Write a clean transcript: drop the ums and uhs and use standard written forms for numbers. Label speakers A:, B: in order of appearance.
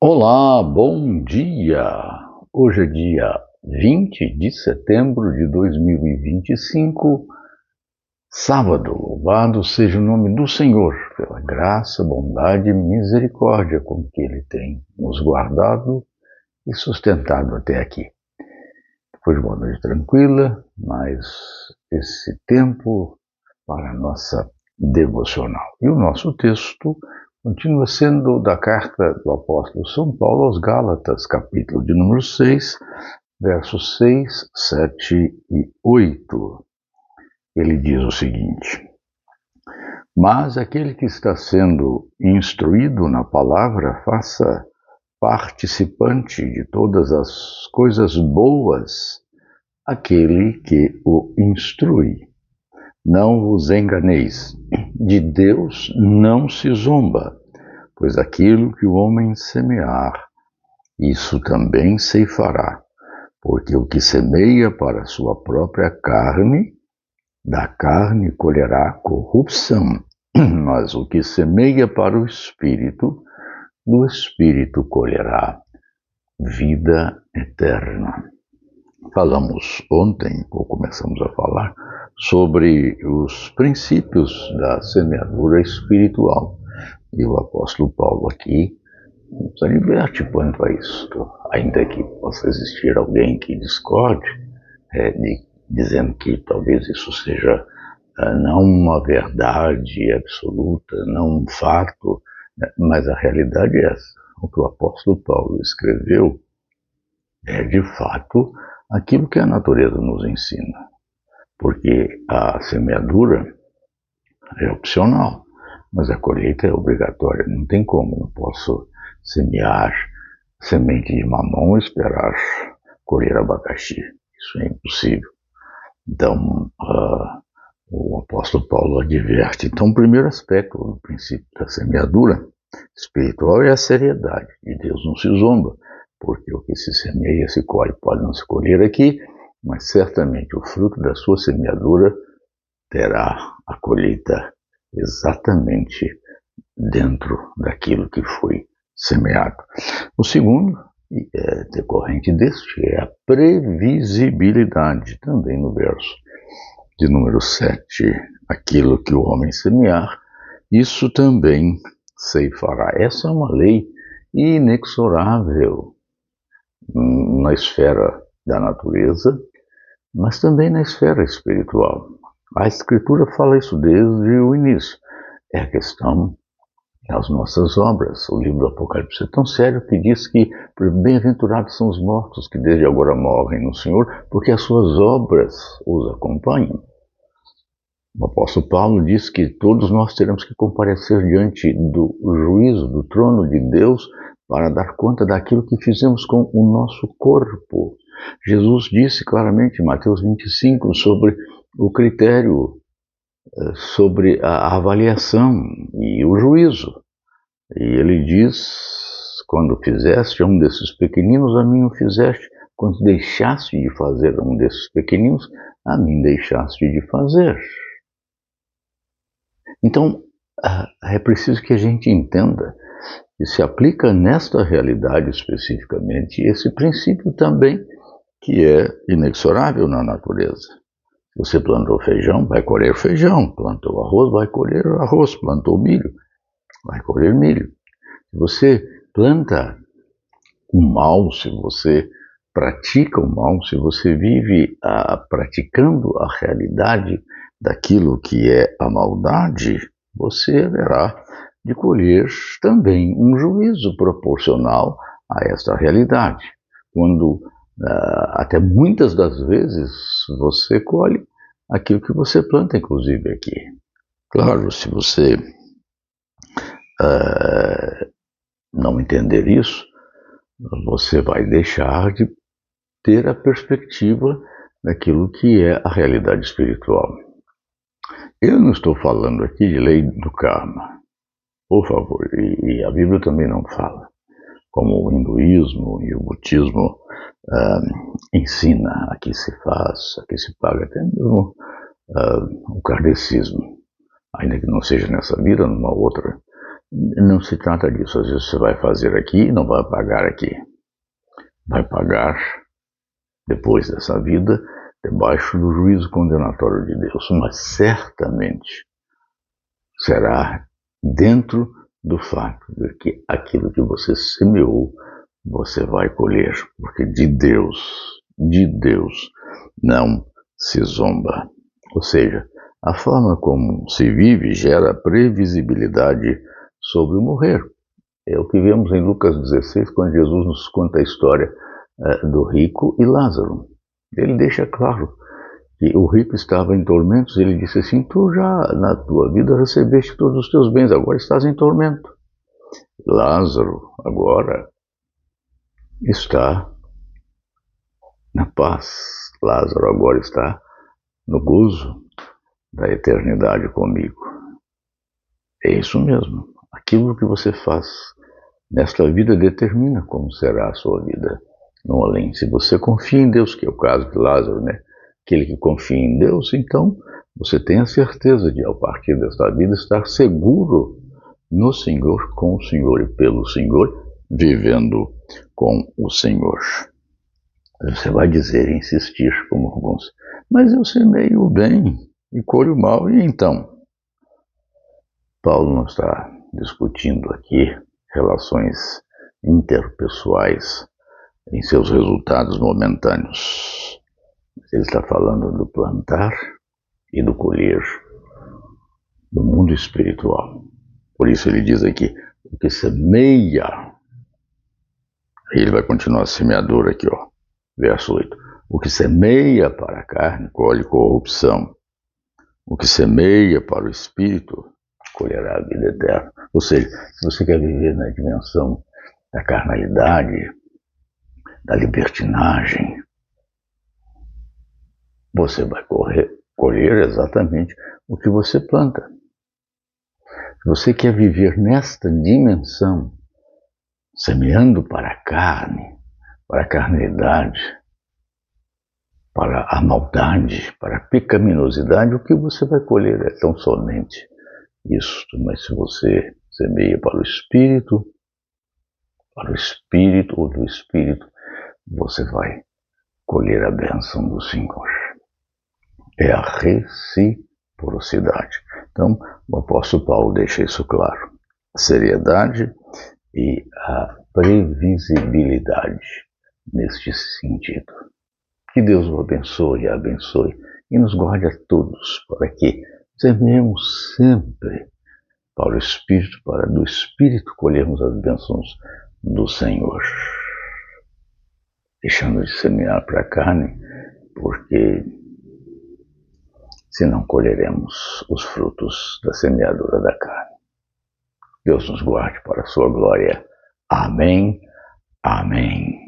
A: Olá, bom dia! Hoje é dia 20 de setembro de 2025, sábado. Louvado seja o nome do Senhor, pela graça, bondade e misericórdia com que Ele tem nos guardado e sustentado até aqui. Foi uma noite tranquila, mas esse tempo para a nossa devocional. E o nosso texto continua sendo da carta do apóstolo São Paulo aos Gálatas, capítulo de número 6, versos 6, 7 e 8. Ele diz o seguinte: Mas aquele que está sendo instruído na palavra, faça participante de todas as coisas boas aquele que o instrui. Não vos enganeis, de Deus não se zomba, pois aquilo que o homem semear, isso também ceifará, porque o que semeia para a sua própria carne, da carne colherá corrupção, mas o que semeia para o Espírito, do Espírito colherá vida eterna. Falamos ontem, ou começamos a falar, sobre os princípios da semeadura espiritual. E o apóstolo Paulo aqui nos adverte quanto a isso, ainda que possa existir alguém que discorde, dizendo que talvez isso seja não uma verdade absoluta, não um fato, mas a realidade é essa. O que o apóstolo Paulo escreveu é, de fato, aquilo que a natureza nos ensina, porque a semeadura é opcional, mas a colheita é obrigatória. Não tem como, não posso semear semente de mamão e esperar colher abacaxi. Isso é impossível. Então, o apóstolo Paulo adverte. Então, o primeiro aspecto do princípio da semeadura espiritual é a seriedade. De Deus não se zomba, porque o que se semeia se colhe. Pode não se colher aqui, mas certamente o fruto da sua semeadura terá a colheita exatamente dentro daquilo que foi semeado. O segundo, decorrente deste, é a previsibilidade, também no verso de número 7. Aquilo que o homem semear, isso também ceifará. Essa é uma lei inexorável na esfera da natureza, mas também na esfera espiritual. A Escritura fala isso desde o início. É a questão das nossas obras. O livro do Apocalipse é tão sério que diz que bem-aventurados são os mortos que desde agora morrem no Senhor, porque as suas obras os acompanham. O apóstolo Paulo diz que todos nós teremos que comparecer diante do juízo, do trono de Deus, para dar conta daquilo que fizemos com o nosso corpo. Jesus disse claramente em Mateus 25 sobre o critério, sobre a avaliação e o juízo. E ele diz, quando fizeste a um desses pequeninos, a mim o fizeste. Quando deixaste de fazer a um desses pequeninos, a mim deixaste de fazer. Então, é preciso que a gente entenda que se aplica nesta realidade especificamente esse princípio também, que é inexorável na natureza. Se você plantou feijão, vai colher feijão. Plantou arroz, vai colher arroz. Plantou milho, vai colher milho. Se você planta o mal, se você pratica o mal, se você vive praticando a realidade daquilo que é a maldade, você haverá de colher também um juízo proporcional a esta realidade. Quando até muitas das vezes você colhe aquilo que você planta, inclusive aqui. Claro, se você não entender isso, você vai deixar de ter a perspectiva daquilo que é a realidade espiritual. Eu não estou falando aqui de lei do karma, por favor, e a Bíblia também não fala, como o hinduísmo e o budismo ensina, aqui se faz, aqui se paga, até mesmo o kardecismo, ainda que não seja nessa vida, numa outra, Não se trata disso. Às vezes você vai fazer aqui e não vai pagar aqui. Vai pagar depois dessa vida, debaixo do juízo condenatório de Deus. Mas certamente será dentro do fato de que aquilo que você semeou, você vai colher. Porque de Deus não se zomba. Ou seja, a forma como se vive gera previsibilidade sobre o morrer. É o que vemos em Lucas 16, quando Jesus nos conta a história do rico e Lázaro. Ele deixa claro que o rico estava em tormentos. Ele disse assim: tu já na tua vida recebeste todos os teus bens, agora estás em tormento. Lázaro agora está na paz. Lázaro agora está no gozo da eternidade comigo. É isso mesmo. Aquilo que você faz nesta vida determina como será a sua vida no além. Se você confia em Deus, que é o caso de Lázaro, né? Aquele que confia em Deus, então você tem a certeza de, ao partir desta vida, estar seguro no Senhor, com o Senhor e pelo Senhor, vivendo com o Senhor. Você vai dizer, insistir, como alguns, mas eu semeio o bem e colho o mal, e então? Paulo não está discutindo aqui relações interpessoais em seus resultados momentâneos. Ele está falando do plantar e do colher do mundo espiritual. Por isso ele diz aqui, o que semeia, ele vai continuar a semeadura aqui, ó, verso 8. O que semeia para a carne, colhe corrupção. O que semeia para o espírito, colherá a vida eterna. Ou seja, se você quer viver na dimensão da carnalidade, da libertinagem, você vai colher exatamente o que você planta. Se você quer viver nesta dimensão, semeando para a carne, para a carnalidade, para a maldade, para a pecaminosidade, o que você vai colher é tão somente isso. Mas se você semeia para o Espírito ou do Espírito, você vai colher a bênção do Senhor. É a reciprocidade. Então, o apóstolo Paulo deixa isso claro. A seriedade e a previsibilidade neste sentido. Que Deus o abençoe e abençoe e nos guarde a todos, para que semeemos sempre para o Espírito, para do Espírito colhermos as bênçãos do Senhor. Deixando de semear para a carne, porque senão colheremos os frutos da semeadura da carne. Deus nos guarde para a sua glória. Amém. Amém.